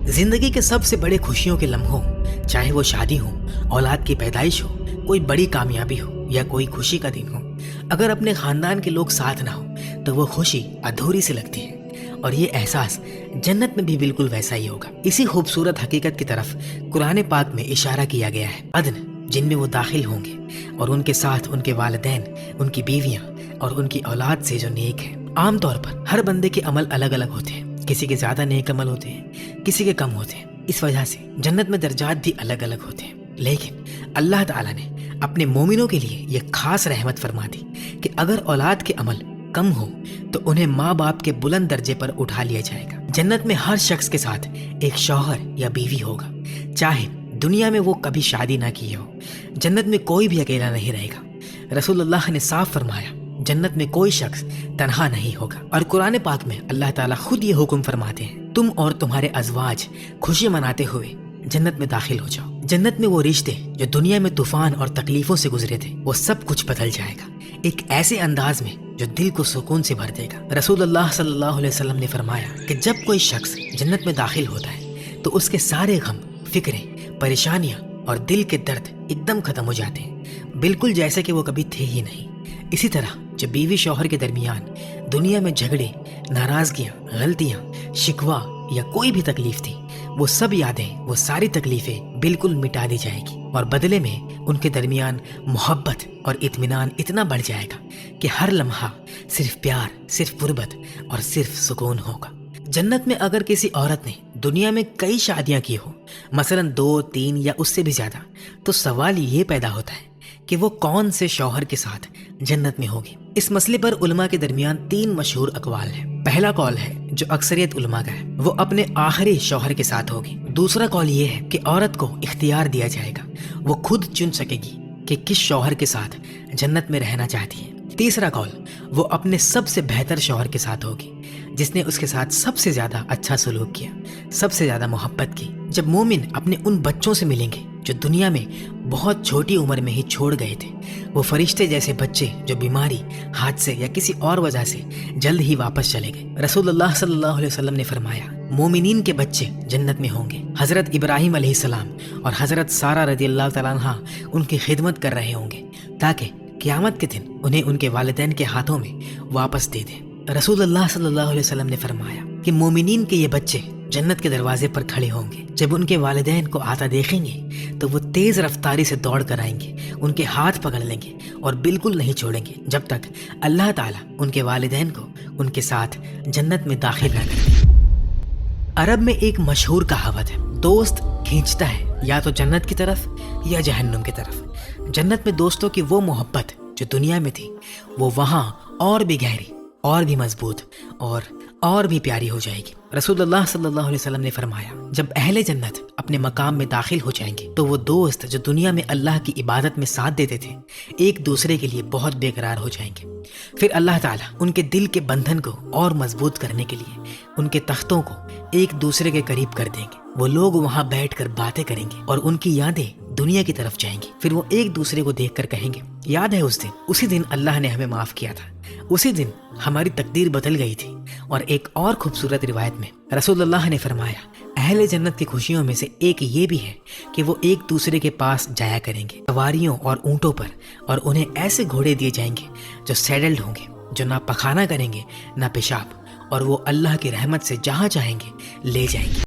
जिंदगी के सबसे बड़े खुशियों के लम्हों, चाहे वो शादी हो, औलाद की पैदाइश हो, कोई बड़ी कामयाबी हो या कोई खुशी का दिन हो, अगर अपने खानदान के लोग साथ ना हो तो वो खुशी अधूरी सी लगती है। और ये एहसास जन्नत में भी बिल्कुल वैसा ही होगा। इसी खूबसूरत हकीकत की तरफ कुरान पाक में इशारा किया गया है। अदन, जिनमें वो दाखिल होंगे और उनके साथ उनके वालिदैन, उनकी बीवियां और उनकी औलाद से जो नेक है। आमतौर पर हर बंदे के अमल अलग अलग होते हैं, किसी के ज्यादा नेक अमल होते हैं, किसी के कम होते हैं। इस वजह से जन्नत में दर्जात भी अलग अलग होते हैं। लेकिन अल्लाह ताला ने अपने मोमिनों के लिए यह खास रहमत फरमा दी कि अगर औलाद के अमल कम हो तो उन्हें माँ बाप के बुलंद दर्जे पर उठा लिया जाएगा। जन्नत में हर शख्स के साथ एक शौहर या बीवी होगा, चाहे दुनिया में वो कभी शादी ना की हो। जन्नत में कोई भी अकेला नहीं रहेगा। रसूलुल्लाह ने साफ फरमाया, जन्नत में कोई शख्स तन्हा नहीं होगा। और कुरान पाक में अल्लाह ताला खुद ये हुक्म फरमाते हैं, तुम और तुम्हारे अज़वाज खुशी मनाते हुए जन्नत में दाखिल हो जाओ। जन्नत में वो रिश्ते जो दुनिया में तूफान और तकलीफों से गुजरे थे, वो सब कुछ बदल जाएगा एक ऐसे अंदाज में जो दिल को सुकून से भर देगा। रसूलुल्लाह सल्लल्लाहु अलैहि वसल्लम ने फरमाया कि जब कोई शख्स जन्नत में दाखिल होता है तो उसके सारे गम, फिक्रें, परेशानियां और दिल के दर्द एकदम खत्म हो जाते हैं, बिल्कुल जैसे कि वो कभी थे ही नहीं। इसी तरह जो बीवी शौहर के दरमियान दुनिया में झगड़े, नाराजगियां, गलतियां, शिकवा या कोई भी तकलीफ थी, वो सब यादें, वो सारी तकलीफें बिल्कुल मिटा दी जाएगी और बदले में उनके दरमियान मोहब्बत और इत्मीनान इतना बढ़ जाएगा कि हर लम्हा सिर्फ प्यार, सिर्फ गुर्बत और सिर्फ सुकून होगा। जन्नत में अगर किसी औरत ने दुनिया में कई शादियां की हो, मसलन 2, 3 या उससे भी ज्यादा, तो सवाल ये पैदा होता है कि वो कौन से शौहर के साथ जन्नत में होगी। इस मसले पर उलमा के दरमियान 3 मशहूर अकवाल है। पहला कौल है जो अक्सरियत उलमा का है, वो अपने आखिरी शौहर के साथ होगी। दूसरा कौल ये है कि औरत को इख्तियार दिया जाएगा, वो खुद चुन सकेगी कि किस शौहर के साथ जन्नत में रहना चाहती है। तीसरा कौल, वो अपने सबसे बेहतर शौहर के साथ होगी, जिसने उसके साथ सबसे ज्यादा अच्छा सलूक किया, सबसे ज्यादा मोहब्बत की। जब मोमिन अपने उन बच्चों से मिलेंगे जो दुनिया में बहुत छोटी उम्र में ही छोड़ गए थे, वो फरिश्ते जैसे बच्चे जो बीमारी, हादसे या किसी और वजह से जल्द ही वापस चले गए। रसूलुल्लाह सल्लल्लाहु अलैहि वसल्लम ने फरमाया, मोमिनीन के बच्चे जन्नत में होंगे। हजरत इब्राहिम अलैहिस्सलाम और हजरत सारा रज़ियल्लाहु तआला अन्हा उनकी खिदमत कर रहे होंगे ताकि क़यामत के दिन उन्हें उनके वालिदैन के हाथों में वापस दे दें। रसूलुल्लाह सल्लल्लाहु अलैहि वसल्लम ने फरमाया कि मोमिनीन के ये बच्चे जन्नत के दरवाजे पर खड़े होंगे। जब उनके वालिदैन को आता देखेंगे तो वो तेज रफ्तारी से दौड़ कर आएंगे, उनके हाथ पकड़ लेंगे और बिल्कुल नहीं छोड़ेंगे जब तक अल्लाह ताला उनके वालिदैन को उनके साथ जन्नत में दाखिल न करे। अरब में एक मशहूर कहावत है, दोस्त खींचता है या तो जन्नत की तरफ या जहन्नुम की तरफ। जन्नत में दोस्तों की वो मोहब्बत जो दुनिया में थी, वो वहाँ और भी गहरी, और भी मजबूत और भी प्यारी हो जाएगी। रसूलुल्लाह सल्लल्लाहु अलैहि वसल्लम ने फरमाया, जब अहले जन्नत अपने मकाम में दाखिल हो जाएंगे तो वो दोस्त जो दुनिया में अल्लाह की इबादत में साथ देते थे, एक दूसरे के लिए बहुत बेकरार हो जाएंगे। फिर अल्लाह ताला उनके दिल के बंधन को और मजबूत करने के लिए उनके तख्तों को एक दूसरे के करीब कर देंगे। वो लोग वहाँ बैठकर बातें करेंगे और उनकी यादें दुनिया की तरफ जाएंगी। फिर वो एक दूसरे को देखकर कहेंगे, याद है उस दिन, उसी दिन अल्लाह ने हमें माफ किया था, उसी दिन हमारी तकदीर बदल गई थी। और एक और खूबसूरत रिवायत में रसूलुल्लाह ने फरमाया, अहले जन्नत की खुशियों में से एक ये भी है कि वो एक दूसरे के पास जाया करेंगे सवारियों और ऊंटों पर, और उन्हें ऐसे घोड़े दिए जाएंगे जो सैडल्ड होंगे, जो ना पखाना करेंगे ना पेशाब, और वो अल्लाह की रहमत से जहाँ चाहेंगे ले जाएंगे।